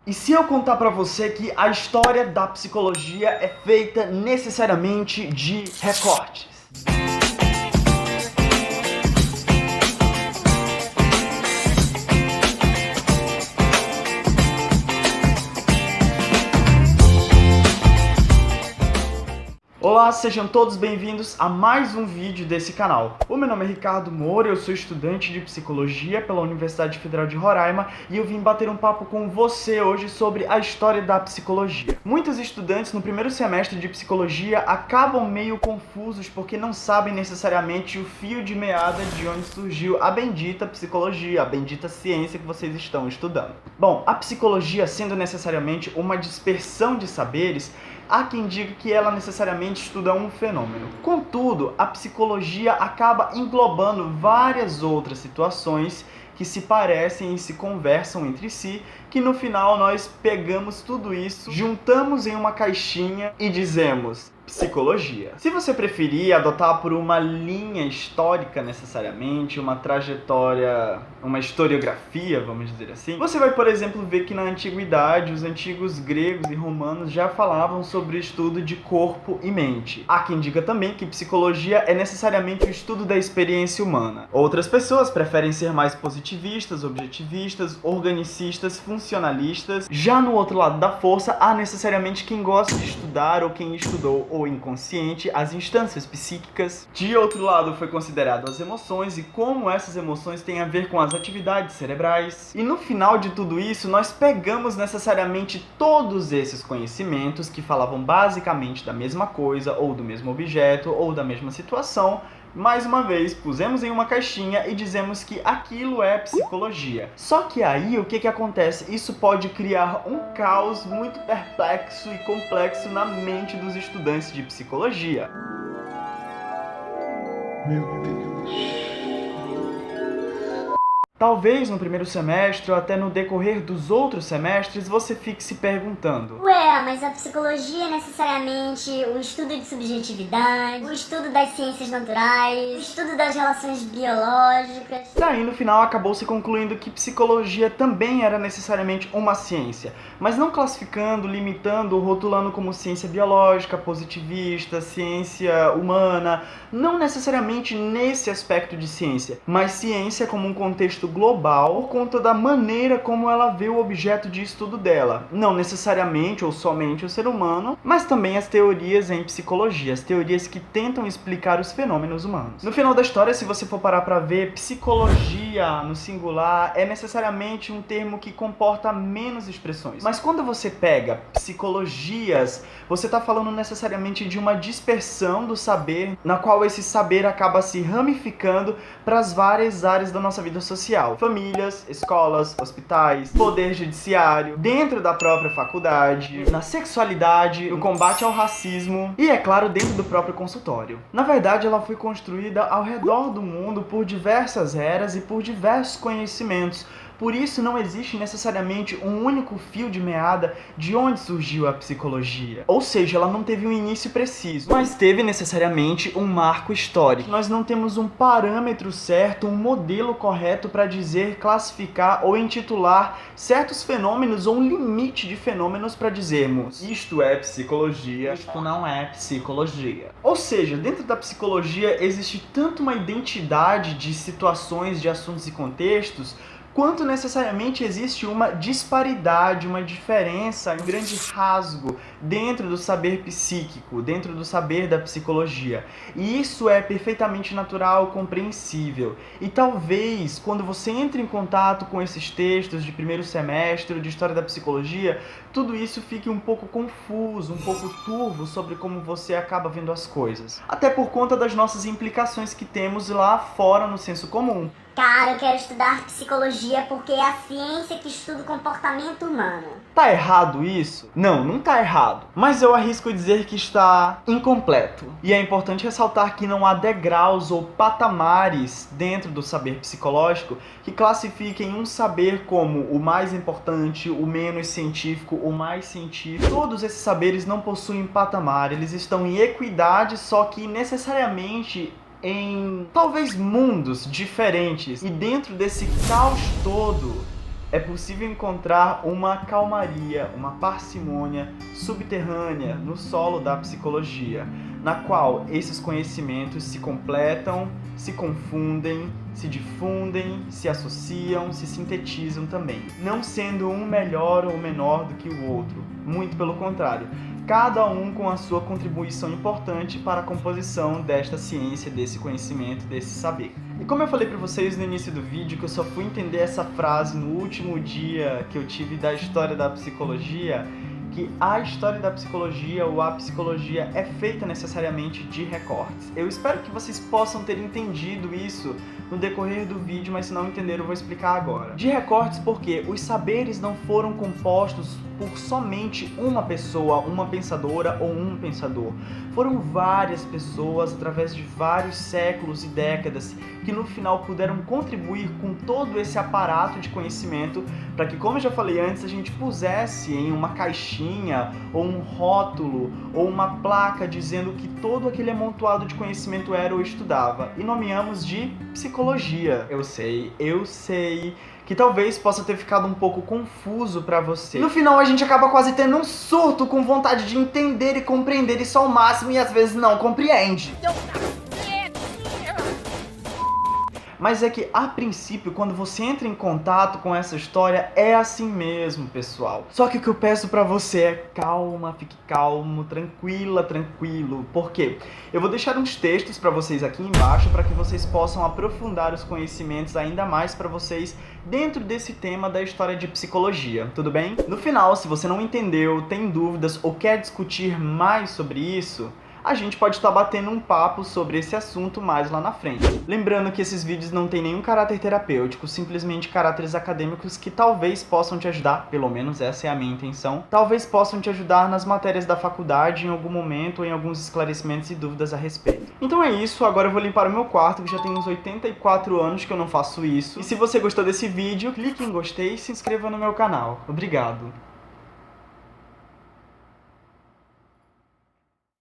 E se eu contar pra você que a história da psicologia é feita necessariamente de recortes? Olá, sejam todos bem-vindos a mais um vídeo desse canal. O meu nome é Ricardo Moura, eu sou estudante de Psicologia pela Universidade Federal de Roraima e eu vim bater um papo com você hoje sobre a história da psicologia. Muitos estudantes no primeiro semestre de Psicologia acabam meio confusos porque não sabem necessariamente o fio de meada de onde surgiu a bendita psicologia, a bendita ciência que vocês estão estudando. Bom, a psicologia sendo necessariamente uma dispersão de saberes, há quem diga que ela necessariamente estuda um fenômeno. Contudo, a psicologia acaba englobando várias outras situações que se parecem e se conversam entre si, que no final nós pegamos tudo isso, juntamos em uma caixinha e dizemos psicologia. Se você preferir adotar por uma linha histórica necessariamente, uma trajetória, uma historiografia, vamos dizer assim, você vai, por exemplo, ver que na antiguidade os antigos gregos e romanos já falavam sobre o estudo de corpo e mente. Há quem diga também que psicologia é necessariamente o estudo da experiência humana. Outras pessoas preferem ser mais positivistas, objetivistas, organicistas, funcionalistas. Já no outro lado da força, há necessariamente quem gosta de estudar ou quem estudou o inconsciente, as instâncias psíquicas. De outro lado, foi considerado as emoções e como essas emoções têm a ver com as atividades cerebrais. E no final de tudo isso, nós pegamos necessariamente todos esses conhecimentos que falavam basicamente da mesma coisa, ou do mesmo objeto, ou da mesma situação. Mais uma vez, pusemos em uma caixinha e dizemos que aquilo é psicologia. Só que aí, o que acontece? Isso pode criar um caos muito perplexo e complexo na mente dos estudantes de psicologia. Meu Deus. Talvez no primeiro semestre ou até no decorrer dos outros semestres você fique se perguntando: ué, mas a psicologia é necessariamente o estudo de subjetividade, o estudo das ciências naturais, o estudo das relações biológicas. Daí no final acabou se concluindo que psicologia também era necessariamente uma ciência, mas não classificando, limitando ou rotulando como ciência biológica, positivista, ciência humana, não necessariamente nesse aspecto de ciência, mas ciência como um contexto global por conta da maneira como ela vê o objeto de estudo dela. Não necessariamente ou somente o ser humano, mas também as teorias em psicologia, as teorias que tentam explicar os fenômenos humanos. No final da história, se você for parar para ver, psicologia no singular é necessariamente um termo que comporta menos expressões. Mas quando você pega psicologias, você está falando necessariamente de uma dispersão do saber, na qual esse saber acaba se ramificando para as várias áreas da nossa vida social. Famílias, escolas, hospitais, poder judiciário, dentro da própria faculdade, na sexualidade, no combate ao racismo e, é claro, dentro do próprio consultório. Na verdade, ela foi construída ao redor do mundo por diversas eras e por diversos conhecimentos. Por isso não existe necessariamente um único fio de meada de onde surgiu a psicologia. Ou seja, ela não teve um início preciso, mas teve necessariamente um marco histórico. Nós não temos um parâmetro certo, um modelo correto para dizer, classificar ou intitular certos fenômenos ou um limite de fenômenos para dizermos isto é psicologia, isto não é psicologia. Ou seja, dentro da psicologia existe tanto uma identidade de situações, de assuntos e contextos, quanto necessariamente existe uma disparidade, uma diferença, um grande rasgo dentro do saber psíquico, dentro do saber da psicologia. E isso é perfeitamente natural, compreensível. E talvez, quando você entra em contato com esses textos de primeiro semestre, de história da psicologia, tudo isso fique um pouco confuso, um pouco turvo sobre como você acaba vendo as coisas. Até por conta das nossas implicações que temos lá fora no senso comum. Cara, eu quero estudar psicologia porque é a ciência que estuda o comportamento humano. Tá errado isso? Não, não tá errado. Mas eu arrisco dizer que está incompleto. E é importante ressaltar que não há degraus ou patamares dentro do saber psicológico que classifiquem um saber como o mais importante, o menos científico, o mais científico. Todos esses saberes não possuem patamar, eles estão em equidade, só que necessariamente em talvez mundos diferentes. E dentro desse caos todo, é possível encontrar uma calmaria, uma parcimônia subterrânea no solo da psicologia, na qual esses conhecimentos se completam, se confundem, se difundem, se associam, se sintetizam também, não sendo um melhor ou menor do que o outro, muito pelo contrário, cada um com a sua contribuição importante para a composição desta ciência, desse conhecimento, desse saber. E como eu falei para vocês no início do vídeo, que eu só fui entender essa frase no último dia que eu tive da história da psicologia, que a história da psicologia ou a psicologia é feita necessariamente de recortes. Eu espero que vocês possam ter entendido isso no decorrer do vídeo, mas se não entenderam eu vou explicar agora. De recortes porque os saberes não foram compostos por somente uma pessoa, uma pensadora ou um pensador. Foram várias pessoas, através de vários séculos e décadas, que no final puderam contribuir com todo esse aparato de conhecimento para que, como eu já falei antes, a gente pusesse em uma caixinha, ou um rótulo, ou uma placa dizendo que todo aquele amontoado de conhecimento era ou estudava, e nomeamos de psicologia. Eu sei que talvez possa ter ficado um pouco confuso pra você. No final a gente acaba quase tendo um surto com vontade de entender e compreender isso ao máximo e às vezes não compreende. Mas é que, a princípio, quando você entra em contato com essa história, é assim mesmo, pessoal. Só que o que eu peço pra você é calma, fique calmo, tranquilo. Por quê? Eu vou deixar uns textos pra vocês aqui embaixo para que vocês possam aprofundar os conhecimentos ainda mais pra vocês dentro desse tema da história de psicologia, tudo bem? No final, se você não entendeu, tem dúvidas ou quer discutir mais sobre isso, a gente pode estar batendo um papo sobre esse assunto mais lá na frente. Lembrando que esses vídeos não têm nenhum caráter terapêutico, simplesmente caráteres acadêmicos que talvez possam te ajudar, pelo menos essa é a minha intenção, talvez possam te ajudar nas matérias da faculdade em algum momento ou em alguns esclarecimentos e dúvidas a respeito. Então é isso, agora eu vou limpar o meu quarto, que já tem uns 84 anos que eu não faço isso. E se você gostou desse vídeo, clique em gostei e se inscreva no meu canal. Obrigado!